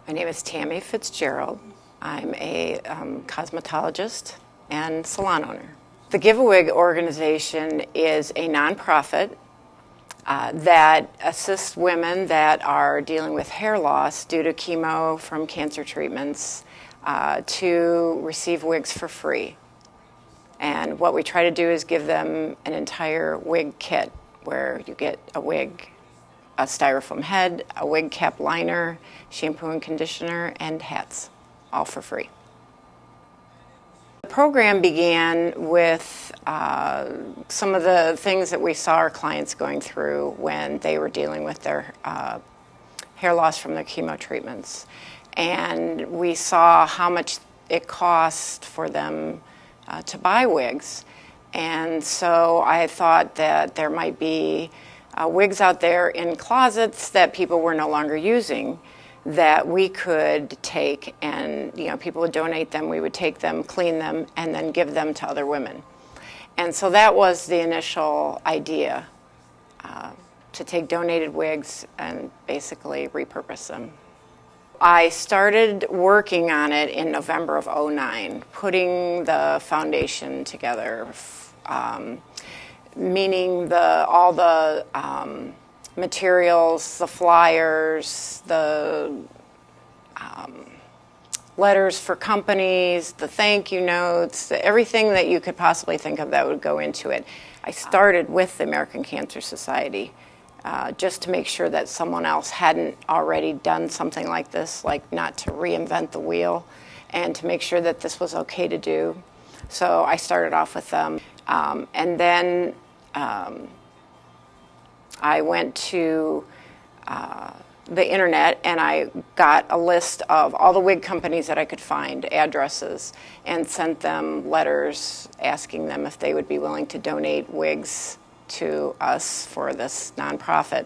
My name is Tammy Fitzgerald. I'm a cosmetologist and salon owner. The Give A Wig organization is a nonprofit that assists women that are dealing with hair loss due to chemo from cancer treatments to receive wigs for free. And what we try to do is give them an entire wig kit where you get a wig, a styrofoam head, a wig cap liner, shampoo and conditioner, and hats, all for free. The program began with some of the things that we saw our clients going through when they were dealing with their hair loss from their chemo treatments. And we saw how much it cost for them to buy wigs. And so I thought that there might be wigs out there in closets that people were no longer using that we could take, and people would donate them, we would take them, clean them, and then give them to other women. And so that was the initial idea, to take donated wigs and basically repurpose them. I started working on it in November of '09, putting the foundation together, meaning all the materials, the flyers, the letters for companies, the thank you notes, everything that you could possibly think of that would go into it. I started with the American Cancer Society just to make sure that someone else hadn't already done something like this, like not to reinvent the wheel, and to make sure that this was okay to do. So I started off with them. And then I went to the internet and I got a list of all the wig companies that I could find, addresses, and sent them letters asking them if they would be willing to donate wigs to us for this nonprofit.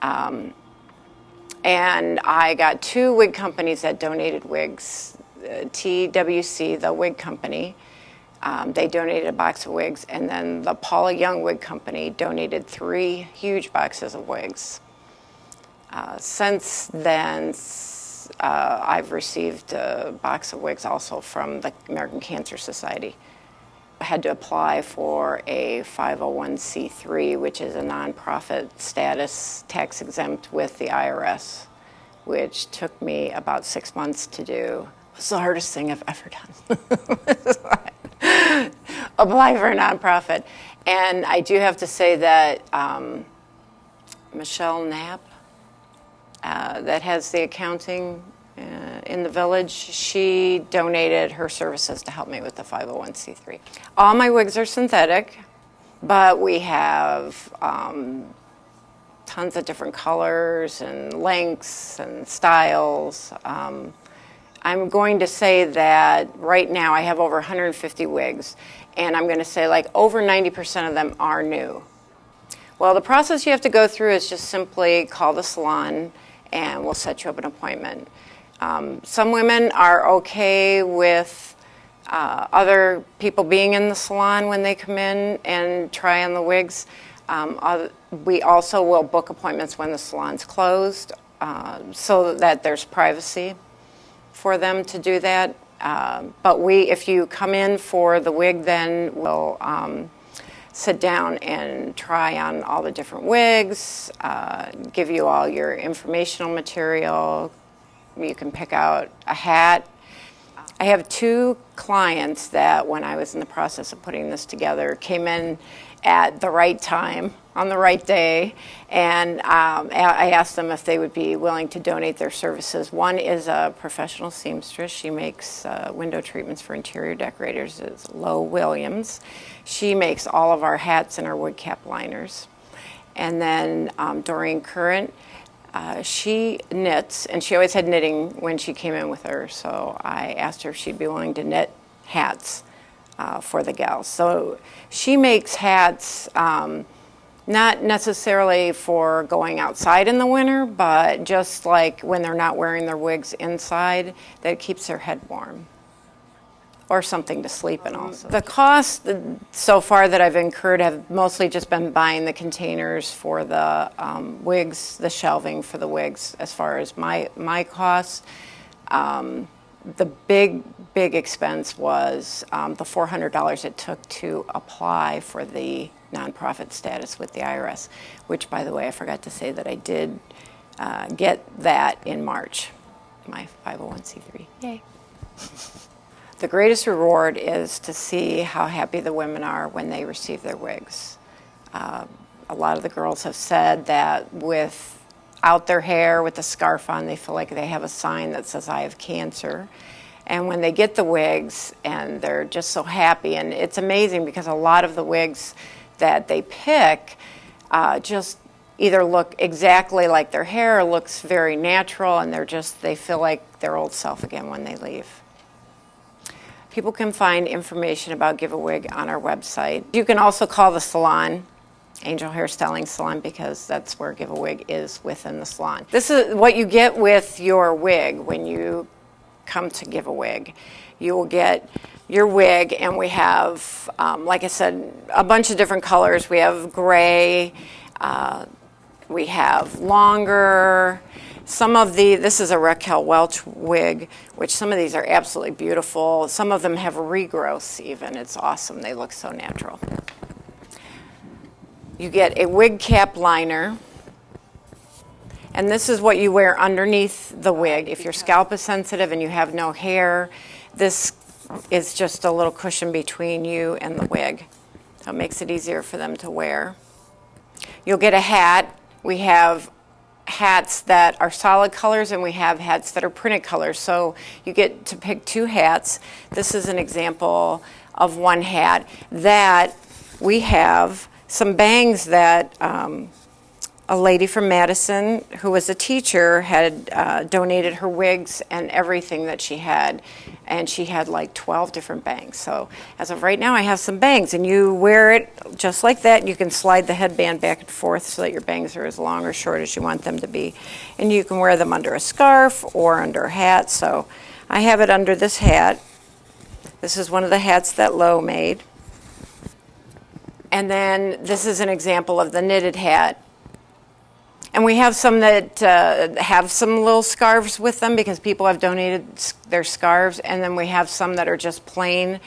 And I got 2 wig companies that donated wigs. TWC, the wig company, they donated a box of wigs, and then the Paula Young Wig Company donated 3 huge boxes of wigs. Since then, I've received a box of wigs also from the American Cancer Society. I had to apply for a 501c3, which is a nonprofit status, tax exempt with the IRS, which took me about 6 months to do. It was the hardest thing I've ever done. Apply for a nonprofit. And I do have to say that Michelle Knapp, that has the accounting in the village, she donated her services to help me with the 501c3. All my wigs are synthetic, but we have tons of different colors and lengths and styles. I'm going to say that right now I have over 150 wigs, and I'm going to say like over 90% of them are new. Well, the process you have to go through is just simply call the salon and we'll set you up an appointment. Some women are okay with other people being in the salon when they come in and try on the wigs. We also will book appointments when the salon's closed so that there's privacy for them to do that. But if you come in for the wig, then we'll sit down and try on all the different wigs, give you all your informational material. You can pick out a hat. I have 2 clients that, when I was in the process of putting this together, came in at the right time, on the right day, and I asked them if they would be willing to donate their services. One is a professional seamstress. She makes window treatments for interior decorators. It's Lo Williams. She makes all of our hats and our wig cap liners. And then Doreen Current, she knits, and she always had knitting when she came in with her, so I asked her if she'd be willing to knit hats for the gals. So she makes hats not necessarily for going outside in the winter, but just like when they're not wearing their wigs inside, that keeps their head warm. or something to sleep in also. The costs so far that I've incurred have mostly just been buying the containers for the wigs, the shelving for the wigs. As far as my costs, the big expense was the $400 it took to apply for the nonprofit status with the IRS, which, by the way, I forgot to say that I did get that in March, my 501c3. Yay. The greatest reward is to see how happy the women are when they receive their wigs. A lot of the girls have said that without their hair, with the scarf on, they feel like they have a sign that says, I have cancer. And when they get the wigs, and they're just so happy, and it's amazing because a lot of the wigs that they pick just either look exactly like their hair or looks very natural, and they feel like their old self again when they leave. People can find information about Give A Wig on our website. You can also call the salon, Angel Hairstyling Salon, because that's where Give A Wig is within the salon. This is what you get with your wig when you come to Give A Wig. You will get your wig, and we have, like I said, a bunch of different colors. We have gray, we have longer. This is a Raquel Welch wig, which some of these are absolutely beautiful. Some of them have regrowths even. It's awesome. They look so natural. You get a wig cap liner, and this is what you wear underneath the wig. If your scalp is sensitive and you have no hair, this is just a little cushion between you and the wig. So it makes it easier for them to wear. You'll get a hat. We have hats that are solid colors, and we have hats that are printed colors. So you get to pick two hats. This is an example of one hat. That we have some bangs that a lady from Madison, who was a teacher, had donated her wigs and everything that she had, and she had like 12 different bangs. So as of right now, I have some bangs, and you wear it just like that. You can slide the headband back and forth so that your bangs are as long or short as you want them to be, and you can wear them under a scarf or under a hat. So I have it under this hat. This is one of the hats that Lo made. And then this is an example of the knitted hat. And we have some that have some little scarves with them because people have donated their scarves. And then we have some that are just plain.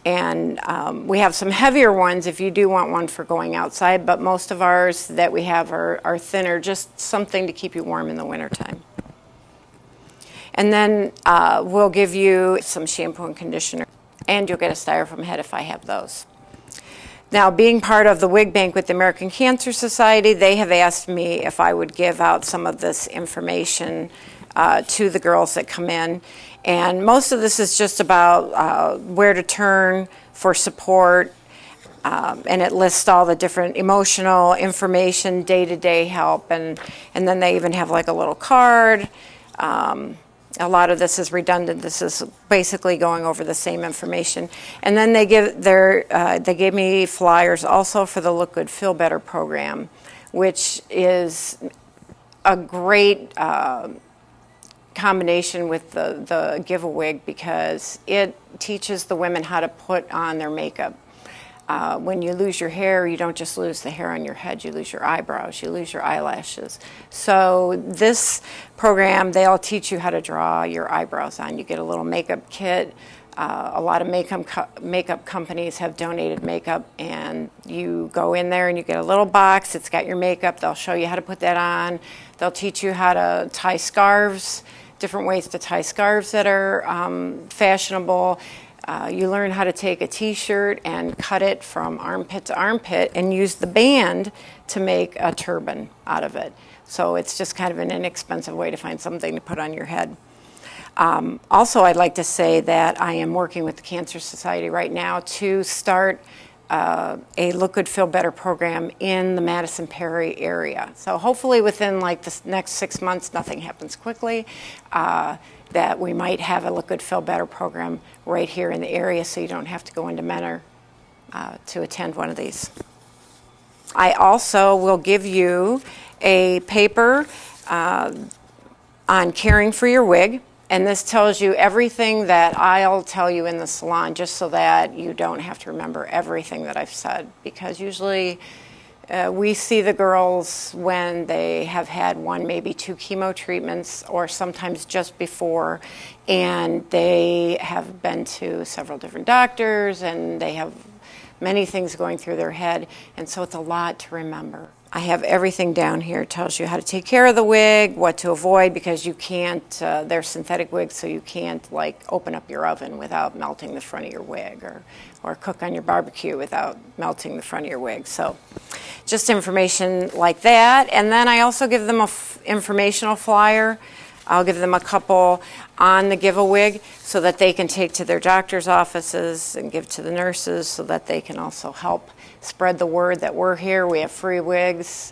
And we have some heavier ones if you do want one for going outside. But most of ours that we have are thinner, just something to keep you warm in the wintertime. And then we'll give you some shampoo and conditioner. And you'll get a styrofoam head if I have those. Now, being part of the Wig Bank with the American Cancer Society, they have asked me if I would give out some of this information to the girls that come in. And most of this is just about where to turn for support, and it lists all the different emotional information, day-to-day help, and then they even have like a little card. A lot of this is redundant. This is basically going over the same information. And then they gave me flyers also for the Look Good, Feel Better program, which is a great combination with the Give A Wig because it teaches the women how to put on their makeup. When you lose your hair, you don't just lose the hair on your head, you lose your eyebrows, you lose your eyelashes. So this program, they'll teach you how to draw your eyebrows on. You get a little makeup kit. A lot of makeup companies have donated makeup, and you go in there and you get a little box. It's got your makeup. They'll show you how to put that on. They'll teach you how to tie scarves, different ways to tie scarves that are fashionable. You learn how to take a t-shirt and cut it from armpit to armpit and use the band to make a turban out of it. So it's just kind of an inexpensive way to find something to put on your head. Also, I'd like to say that I am working with the Cancer Society right now to start a Look Good, Feel Better program in the Madison Perry area. So hopefully within like the next 6 months, nothing happens quickly, that we might have a Look Good, Feel Better program right here in the area so you don't have to go into Menor to attend one of these. I also will give you a paper on caring for your wig, And this tells you everything that I'll tell you in the salon, just so that you don't have to remember everything that I've said. Because usually we see the girls when they have had one, maybe two chemo treatments, or sometimes just before, and they have been to several different doctors, and they have many things going through their head, and so it's a lot to remember. I have everything down here. It tells you how to take care of the wig, what to avoid, because you can't, they're synthetic wigs, so you can't like open up your oven without melting the front of your wig, or cook on your barbecue without melting the front of your wig. So just information like that. And then I also give them a informational flyer. I'll give them a couple on the Give A Wig so that they can take to their doctor's offices and give to the nurses, so that they can also help spread the word that we're here. We have free wigs.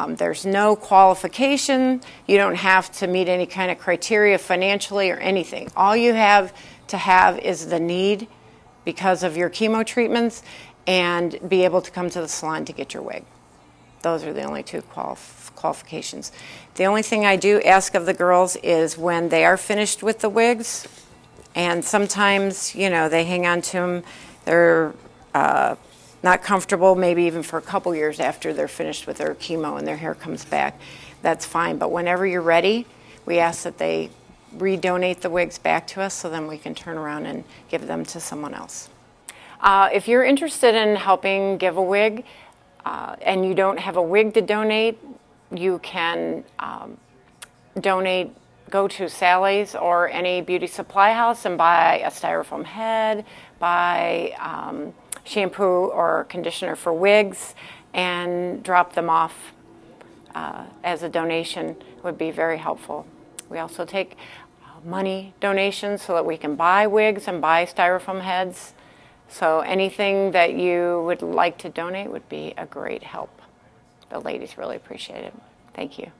There's no qualification. You don't have to meet any kind of criteria financially or anything. All you have to have is the need because of your chemo treatments, and be able to come to the salon to get your wig. Those are the only two qualifications. The only thing I do ask of the girls is when they are finished with the wigs, and sometimes, you know, they hang on to them, they're not comfortable, maybe even for a couple years after they're finished with their chemo and their hair comes back. That's fine, but whenever you're ready, we ask that they redonate the wigs back to us, so then we can turn around and give them to someone else. If you're interested in helping Give A Wig, and you don't have a wig to donate, you can donate, go to Sally's or any beauty supply house and buy a styrofoam head, buy shampoo or conditioner for wigs, and drop them off as a donation. Would be very helpful. We also take money donations so that we can buy wigs and buy styrofoam heads. So anything that you would like to donate would be a great help. The ladies really appreciate it. Thank you.